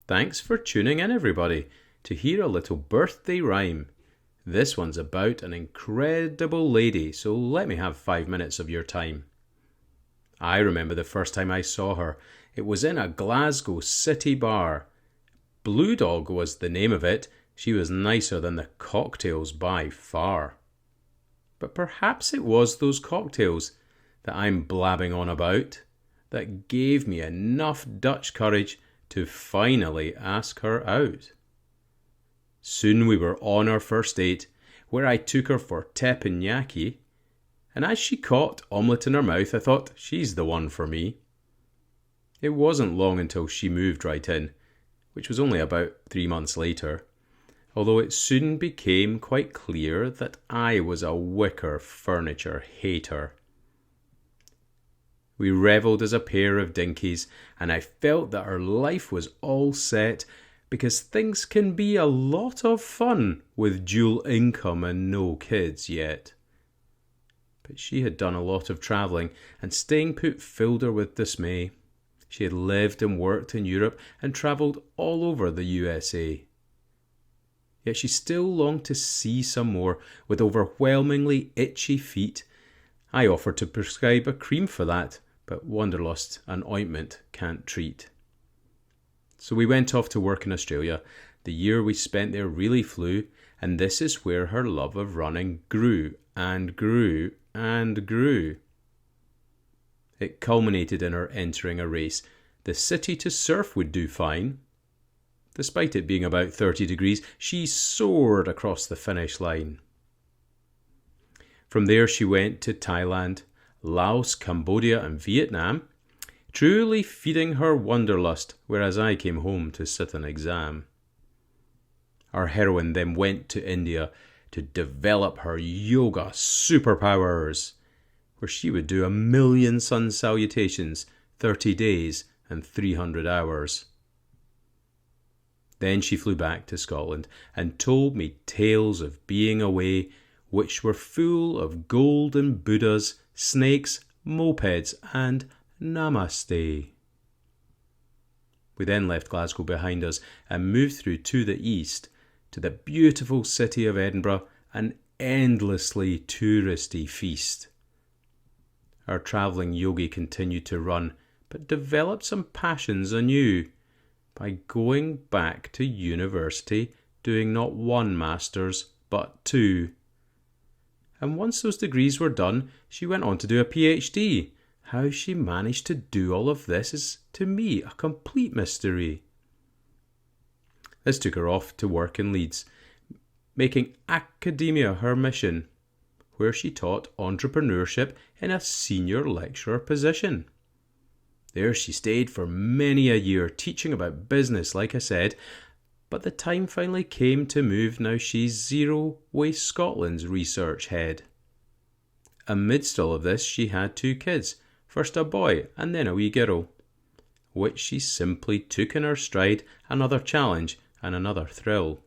Thanks for tuning in, everybody, to hear a little birthday rhyme. This one's about an incredible lady, so let me have 5 minutes of your time. I remember the first time I saw her. It was in a Glasgow city bar. Blue Dog was the name of it. She was nicer than the cocktails by far. But perhaps it was those cocktails that I'm blabbing on about that gave me enough Dutch courage to finally ask her out. Soon we were on our first date, where I took her for teppanyaki, and as she caught omelette in her mouth, I thought, she's the one for me. It wasn't long until she moved right in, which was only about 3 months later, although it soon became quite clear that I was a wicker furniture hater. We revelled as a pair of dinkies, and I felt that our life was all set, because things can be a lot of fun with dual income and no kids yet. But she had done a lot of travelling, and staying put filled her with dismay. She had lived and worked in Europe and travelled all over the USA. Yet she still longed to see some more. With overwhelmingly itchy feet, I offered to prescribe a cream for that, but wanderlust an ointment can't treat. So we went off to work in Australia. The year we spent there really flew, and this is where her love of running grew and grew and grew. It culminated in her entering a race. The city to surf would do fine. Despite it being about 30 degrees, she soared across the finish line. From there she went to Thailand, Laos, Cambodia and Vietnam, truly feeding her wanderlust, whereas I came home to sit an exam. Our heroine then went to India to develop her yoga superpowers, where she would do 1,000,000 sun salutations, 30 days and 300 hours. Then she flew back to Scotland and told me tales of being away, which were full of golden Buddhas, snakes, mopeds and namaste. We then left Glasgow behind us and moved through to the east, to the beautiful city of Edinburgh, an endlessly touristy feast. Our travelling yogi continued to run, but developed some passions anew by going back to university, doing not 1 master's, but 2. And once those degrees were done, she went on to do a PhD. How she managed to do all of this is, to me, a complete mystery. This took her off to work in Leeds, making academia her mission, where she taught entrepreneurship in a senior lecturer position. There she stayed for many a year, teaching about business, like I said, but the time finally came to move. Now she's Zero Waste Scotland's research head. Amidst all of this, she had 2 kids, first a boy and then a wee girl, which she simply took in her stride, another challenge and another thrill.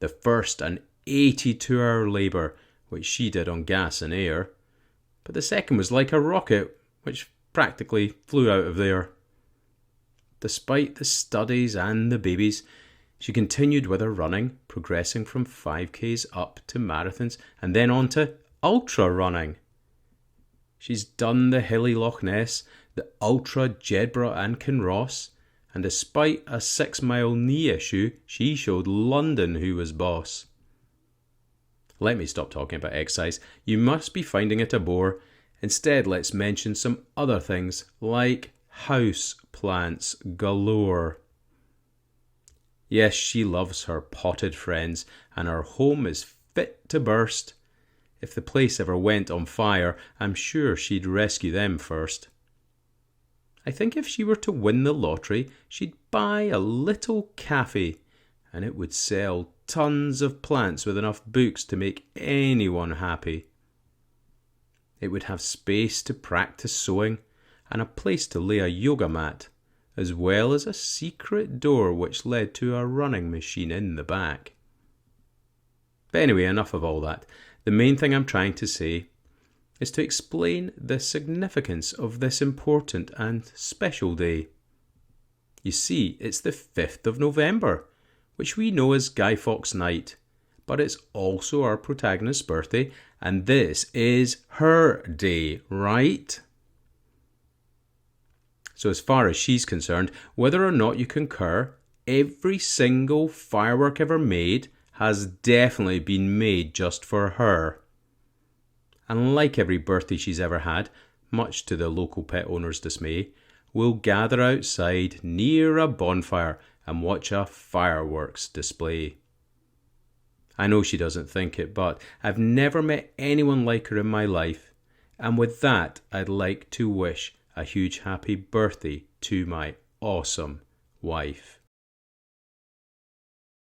The first an 82-hour labour, which she did on gas and air, but the second was like a rocket, which practically flew out of there. Despite the studies and the babies, she continued with her running, progressing from 5Ks up to marathons and then on to ultra running. She's done the hilly Loch Ness, the ultra Jedburgh and Kinross, and despite a 6-mile knee issue, she showed London who was boss. Let me stop talking about exercise. You must be finding it a bore. Instead, let's mention some other things like house plants galore. Yes, she loves her potted friends, and her home is fit to burst. If the place ever went on fire, I'm sure she'd rescue them first. I think if she were to win the lottery, she'd buy a little cafe, and it would sell tons of plants with enough books to make anyone happy. It would have space to practice sewing and a place to lay a yoga mat, as well as a secret door which led to a running machine in the back. But anyway, enough of all that. The main thing I'm trying to say is to explain the significance of this important and special day. You see, it's the 5th of November, which we know as Guy Fawkes Night, but it's also our protagonist's birthday, and this is her day, right? So as far as she's concerned, whether or not you concur, every single firework ever made has definitely been made just for her. And like every birthday she's ever had, much to the local pet owner's dismay, we'll gather outside near a bonfire and watch a fireworks display. I know she doesn't think it, but I've never met anyone like her in my life. And with that, I'd like to wish a huge happy birthday to my awesome wife.